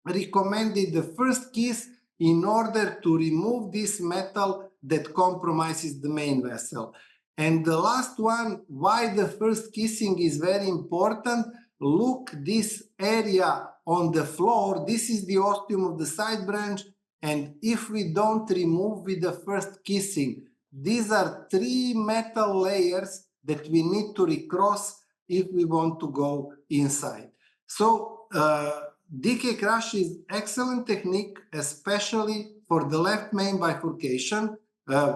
recommended the first kiss in order to remove this metal that compromises the main vessel. And the last one, why the first kissing is very important. Look, this area on the floor, this is the ostium of the side branch, and if we don't remove with the first kissing, these are 3 metal layers that we need to recross if we want to go inside. So DK crash is excellent technique, especially for the left main bifurcation.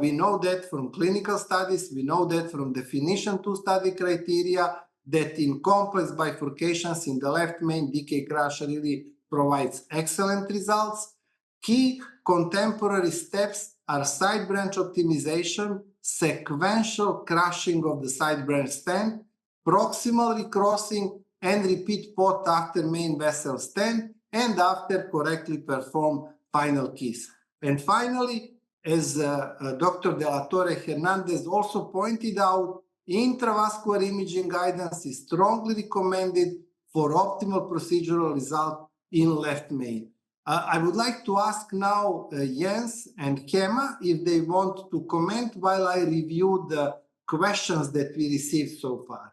We know that from clinical studies, we know that from definition 2 study criteria, that in complex bifurcations in the left main, DK crash really provides excellent results. Key contemporary steps are side branch optimization, sequential crushing of the side branch stent, proximal recrossing, and repeat pot after main vessel stent, and after correctly performed final kiss. And finally, as Dr. De La Torre Hernandez also pointed out, intravascular imaging guidance is strongly recommended for optimal procedural result in left main. I would like to ask now Jens and Kema if they want to comment while I review the questions that we received so far.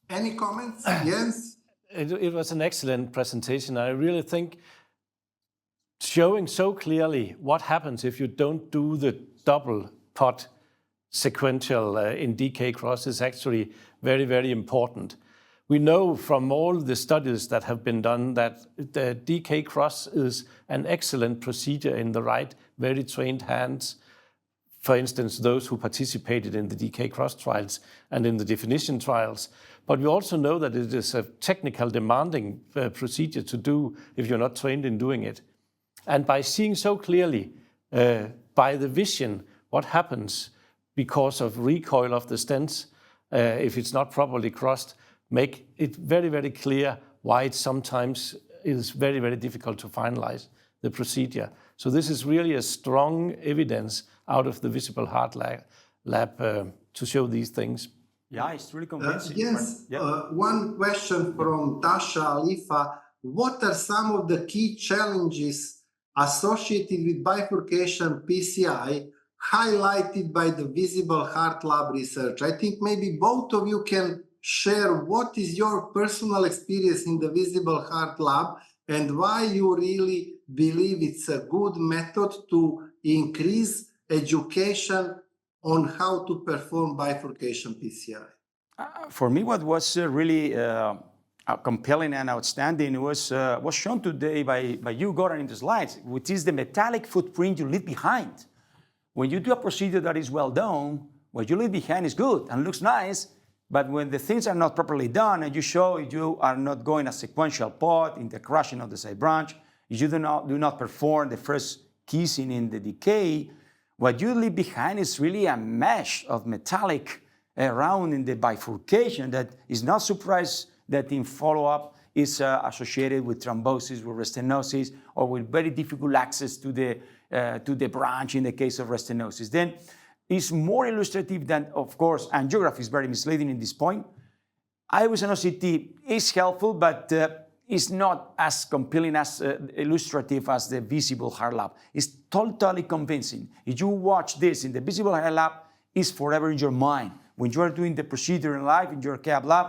Any comments, Jens? It was an excellent presentation. I really think showing so clearly what happens if you don't do the double pot sequential in DK cross is actually very, very important. We know from all the studies that have been done that the DK cross is an excellent procedure in the right, very trained hands. For instance, those who participated in the DK cross trials and in the definition trials. But we also know that it is a technical demanding procedure to do if you're not trained in doing it. And by seeing so clearly by the vision what happens because of recoil of the stents, if it's not properly crossed, make it very, very clear why it sometimes is very, very difficult to finalize the procedure. So this is really a strong evidence out of the visible heart lab to show these things. Yeah, it's really convincing. Yes, one question from Tasha Alifa. What are some of the key challenges associated with bifurcation PCI highlighted by the visible heart lab research? I think maybe both of you can share what is your personal experience in the visible heart lab and why you really believe it's a good method to increase education on how to perform bifurcation PCI. For me, what was really compelling and outstanding was shown today by you, Goran, in the slides, which is the metallic footprint you leave behind. When you do a procedure that is well done, what you leave behind is good and looks nice, but when the things are not properly done and you show you are not going a sequential pot in the crushing of the side branch, you do not perform the first kissing in the decay, what you leave behind is really a mesh of metallic around in the bifurcation that is not that in follow-up is associated with thrombosis, with restenosis, or with very difficult access to the branch in the case of restenosis. Then it's more illustrative than, of course, angiography is very misleading in this point. Eyewitness OCT is helpful, but it's not as compelling, as illustrative as the visible heart lab. It's totally convincing. If you watch this in the visible heart lab, it's forever in your mind. When you are doing the procedure in live in your cath lab,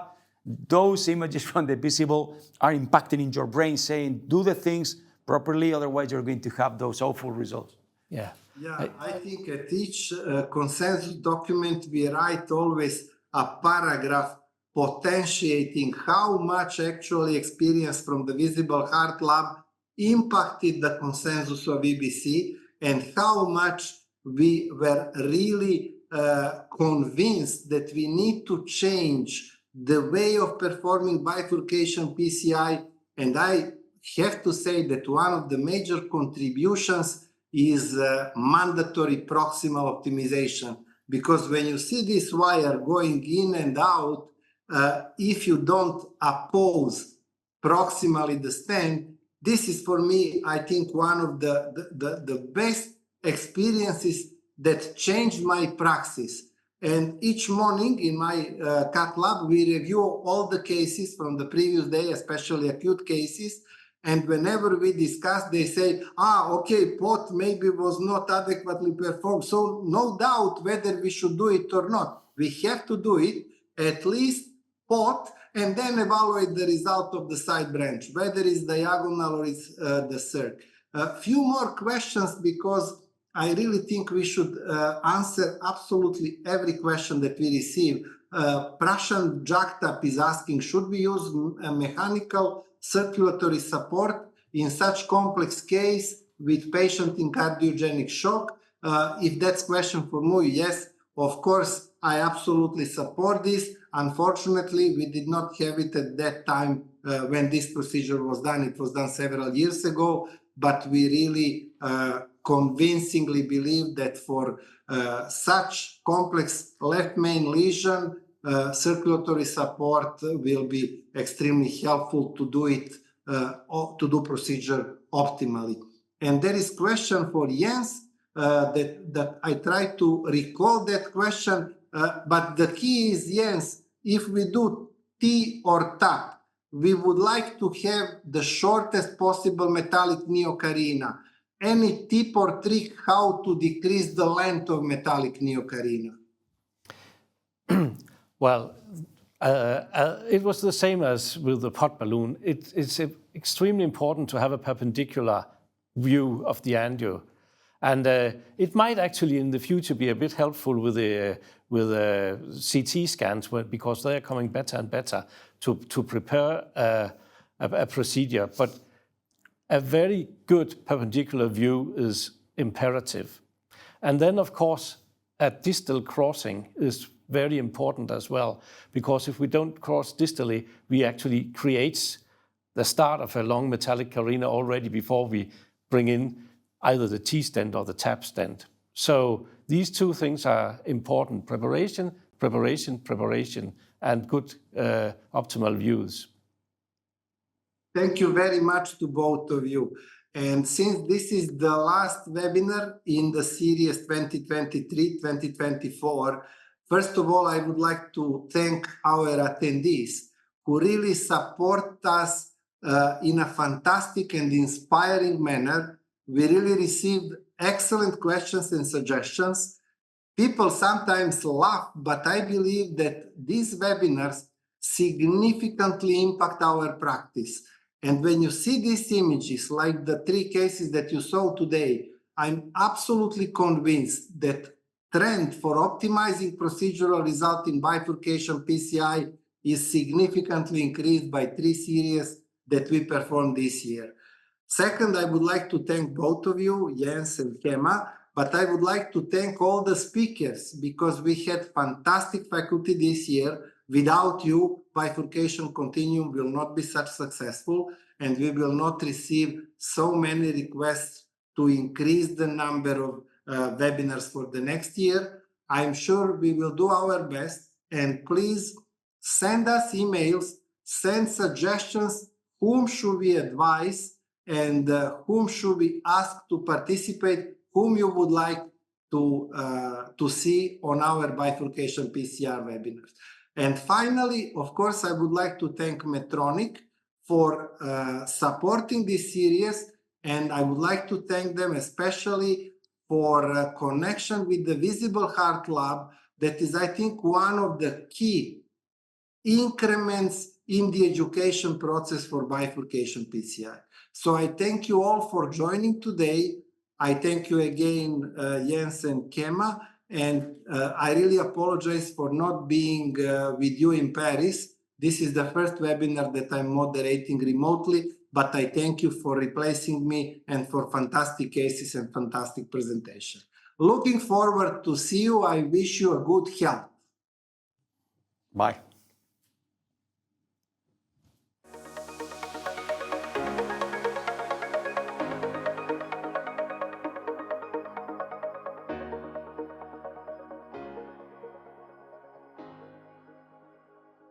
those images from the visible are impacting in your brain, saying, do the things properly, otherwise you're going to have those awful results. Yeah. Yeah, I think at each consensus document, we write always a paragraph potentiating how much actually experience from the visible heart lab impacted the consensus of EBC, and how much we were really convinced that we need to change the way of performing bifurcation PCI. And I have to say that one of the major contributions is mandatory proximal optimization, because when you see this wire going in and out, if you don't oppose proximally the stent, this is for me, I think, one of the best experiences that changed my praxis. And each morning in my cath lab, we review all the cases from the previous day, especially acute cases. And whenever we discuss, they say, okay, POT maybe was not adequately performed. So no doubt whether we should do it or not. We have to do it, at least POT, and then evaluate the result of the side branch, whether it's diagonal or it's the circ. A few more questions, because I really think we should answer absolutely every question that we receive. Prashant Jagtap is asking, should we use a mechanical circulatory support in such complex case with patient in cardiogenic shock? If that's question for Mu, yes, of course, I absolutely support this. Unfortunately, we did not have it at that time when this procedure was done. It was done several years ago, but we really convincingly believe that for such complex left main lesion, circulatory support will be extremely helpful to do it, to do procedure optimally. And there is question for Jens that I try to recall that question, but the key is, Jens, if we do T or TAP, we would like to have the shortest possible metallic neocarina. Any tip or trick how to decrease the length of metallic neocarina? Well, it was the same as with the pot balloon. It's extremely important to have a perpendicular view of the angio. And it might actually in the future be a bit helpful with CT scans, because they are coming better and better to prepare a procedure. But a very good perpendicular view is imperative. And then, of course, a distal crossing is very important as well, because if we don't cross distally, we actually create the start of a long metallic carina already before we bring in either the T-stent or the TAP stent. So these two things are important: preparation, preparation, preparation, and good optimal views. Thank you very much to both of you. And since this is the last webinar in the series 2023-2024, first of all, I would like to thank our attendees who really support us in a fantastic and inspiring manner. We really received excellent questions and suggestions. People sometimes laugh, but I believe that these webinars significantly impact our practice. And when you see these images, like the 3 cases that you saw today, I'm absolutely convinced that trend for optimizing procedural result in bifurcation PCI is significantly increased by 3 series that we performed this year. Second, I would like to thank both of you, Jens and Kema, but I would like to thank all the speakers, because we had fantastic faculty this year. Without you, bifurcation continuum will not be such successful, and we will not receive so many requests to increase the number of webinars for the next year. I'm sure we will do our best, and please send us emails, send suggestions, whom should we advise, and whom should we ask to participate, whom you would like to see on our bifurcation PCR webinars. And finally, of course, I would like to thank Medtronic for supporting this series, and I would like to thank them especially for connection with the Visible Heart Lab. That is, I think, one of the key increments in the education process for bifurcation PCI. So I thank you all for joining today. I thank you again, Jens and Kema, and I really apologize for not being with you in Paris. This is the first webinar that I'm moderating remotely, but I thank you for replacing me and for fantastic cases and fantastic presentation. Looking forward to see you. I wish you a good health. Bye.